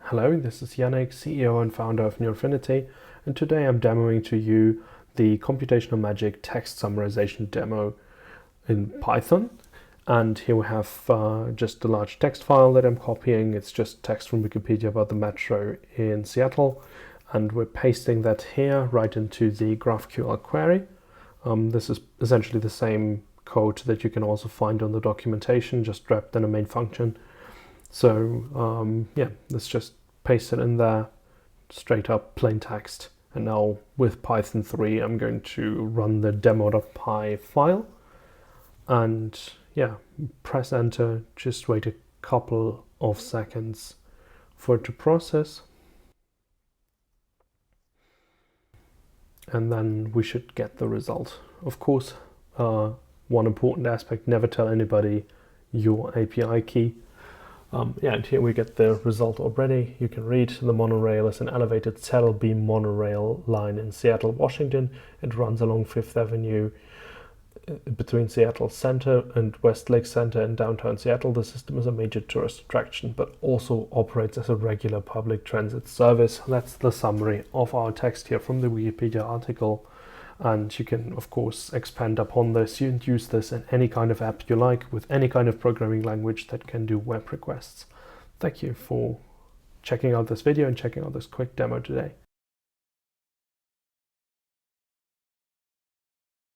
Hello, this is Yannick, CEO and founder of Neurfinity, and today I'm demoing to you the Computational Magic text summarization demo in Python. And here we have just a large text file that I'm copying. It's just text from Wikipedia about the metro in Seattle, and we're pasting that here right into the GraphQL query. This is essentially the same code that you can also find on the documentation, just wrapped in a main function. So yeah, let's just paste it in there, straight up plain text. And now with Python 3, I'm going to run the demo.py file. And yeah, press enter, just wait a couple of seconds for it to process. And then we should get the result. Of course, one important aspect, never tell anybody your API key. Yeah, and here we get the result already. You can read the monorail is an elevated saddle beam monorail line in Seattle, Washington. It runs along 5th Avenue between Seattle Center and Westlake Center in downtown Seattle. The system is a major tourist attraction, but also operates as a regular public transit service. That's the summary of our text here from the Wikipedia article. And you can, of course, expand upon this and use this in any kind of app you like with any kind of programming language that can do web requests. Thank you for checking out this video and checking out this quick demo today.